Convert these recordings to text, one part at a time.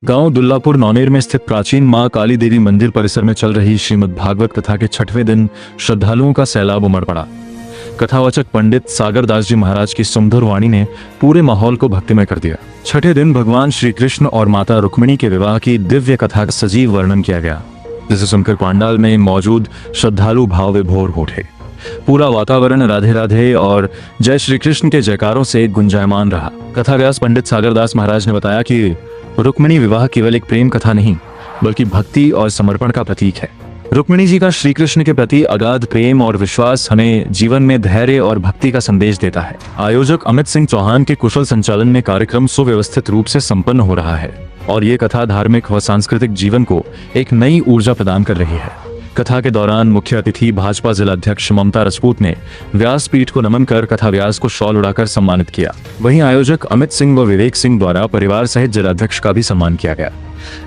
गांव दुल्लापुर नौनेर में स्थित प्राचीन मां काली देवी मंदिर परिसर में चल रही श्रीमद् भागवत कथा के छठवें दिन श्रद्धालुओं का सैलाब उमड़ पड़ा। कथावाचक पंडित सागर दास जी महाराज की सुमधुर वाणी ने पूरे माहौल को भक्तिमय कर दिया। छठे दिन भगवान श्री कृष्ण और माता रुक्मिणी के विवाह की दिव्य कथा का सजीव वर्णन किया गया, जिसे सुनकर पांडाल में मौजूद श्रद्धालु भाव विभोर हो उठे। पूरा वातावरण राधे राधे और जय श्री कृष्ण के जयकारों से गुंजायमान रहा। कथाव्यास पंडित सागर दास महाराज ने बताया कि रुक्मिणी विवाह केवल एक प्रेम कथा नहीं, बल्कि भक्ति और समर्पण का प्रतीक है। रुक्मिणी जी का श्री कृष्ण के प्रति अगाध प्रेम और विश्वास हमें जीवन में धैर्य और भक्ति का संदेश देता है। आयोजक अमित सिंह चौहान के कुशल संचालन में कार्यक्रम सुव्यवस्थित रूप से संपन्न हो रहा है और ये कथा धार्मिक व सांस्कृतिक जीवन को एक नई ऊर्जा प्रदान कर रही है। कथा के दौरान मुख्य अतिथि भाजपा जिला अध्यक्ष ममता राजपूत ने व्यासपीठ को नमन कर कथा व्यास को शॉल उड़ाकर सम्मानित किया। वहीं आयोजक अमित सिंह व विवेक सिंह द्वारा परिवार सहित जिलाध्यक्ष का भी सम्मान किया गया।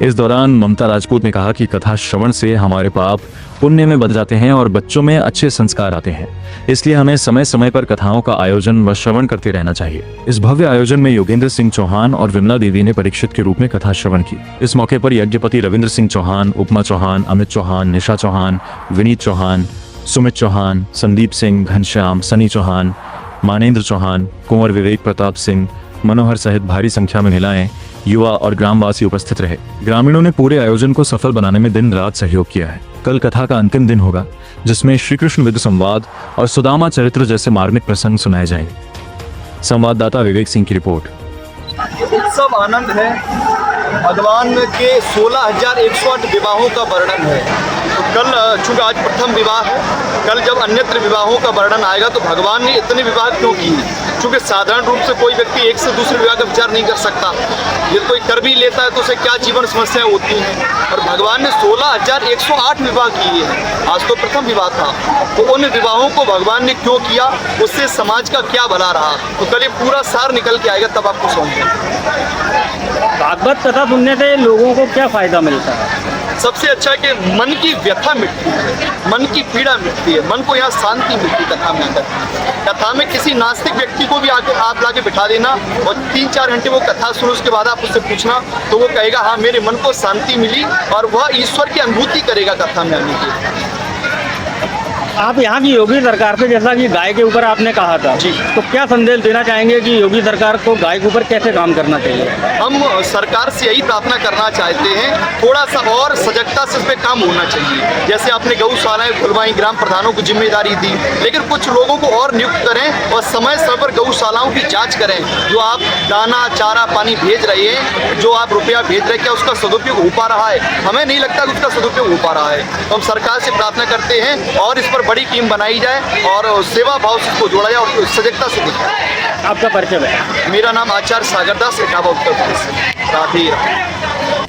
इस दौरान ममता राजपूत ने कहा कि कथा श्रवण से हमारे पाप पुण्य में बदल जाते हैं और बच्चों में अच्छे संस्कार आते हैं, इसलिए हमें समय समय पर कथाओं का आयोजन व श्रवण करते रहना चाहिए। इस भव्य आयोजन में योगेंद्र सिंह चौहान और विमला देवी ने परीक्षित के रूप में कथा श्रवण की। इस मौके पर यज्ञपति रविंद्र सिंह चौहान, उपमा चौहान, अमित चौहान, निशा चौहान, विनीत चौहान, सुमित चौहान, संदीप सिंह, घनश्याम, सनी चौहान, मानेंद्र चौहान, कुंवर विवेक प्रताप सिंह, मनोहर सहित भारी संख्या में महिलाएं, युवा और ग्रामवासी उपस्थित रहे। ग्रामीणों ने पूरे आयोजन को सफल बनाने में दिन रात सहयोग किया है। कल कथा का अंतिम दिन होगा, जिसमें श्री कृष्ण विद्य संवाद और सुदामा चरित्र जैसे मार्मिक प्रसंग सुनाए जाएंगे। संवाददाता विवेक सिंह की रिपोर्ट। उत्सव आनंद है। भगवान के 16,108 विवाहों का वर्णन है। तो कल चूँकि आज प्रथम विवाह है, कल जब अन्यत्र विवाहों का वर्णन आएगा तो भगवान ने इतने विवाह क्यों किए? क्योंकि साधारण रूप से कोई व्यक्ति एक से दूसरे विवाह का विचार नहीं कर सकता। यदि कोई कर भी लेता है तो उसे क्या जीवन समस्याएं होती हैं। और भगवान ने 16,108 विवाह किए हैं। आज तो प्रथम विवाह था, तो उन विवाहों को भगवान ने क्यों किया, उससे समाज का क्या भला रहा, तो कल ये पूरा सार निकल के आएगा, तब आपको समझेंगे। भागवत कथा सुनने से लोगों को क्या फायदा मिलता है? सबसे अच्छा है कि मन की व्यथा मिटती है, मन की पीड़ा मिटती है, मन को यहाँ शांति मिलती है कथा में आकर। कथा में किसी नास्तिक व्यक्ति को भी आके आप लाके बिठा देना और 3-4 घंटे वो कथा सुनो, उसके बाद आप उससे पूछना तो वो कहेगा हाँ मेरे मन को शांति मिली, और वह ईश्वर की अनुभूति करेगा कथा में आने की। आप यहाँ की योगी सरकार से, जैसा कि गाय के ऊपर आपने कहा था जी, तो क्या संदेश देना चाहेंगे कि योगी सरकार को गाय के ऊपर कैसे काम करना चाहिए? हम सरकार से यही प्रार्थना करना चाहते हैं, थोड़ा सा और सजगता से इस पर काम होना चाहिए। जैसे आपने गौशालाएं खुलवाई, ग्राम प्रधानों को जिम्मेदारी दी, लेकिन कुछ लोगों को और नियुक्त करें और समय समय पर गौशालाओं की जाँच करें। जो आप दाना चारा पानी भेज रहे हैं, जो आप रुपया भेज रहे हैं, क्या उसका सदुपयोग हो पा रहा है? हमें नहीं लगता कि उसका सदुपयोग हो पा रहा है। तो हम सरकार से प्रार्थना करते हैं और इस पर बड़ी टीम बनाई जाए और सेवा भाव से इसको जोड़ा जाए और सजगता से दिखाए। आपका परिचय है? मेरा नाम आचार्य सागर दास, इटावा, उत्तर प्रदेश। राधे राधे।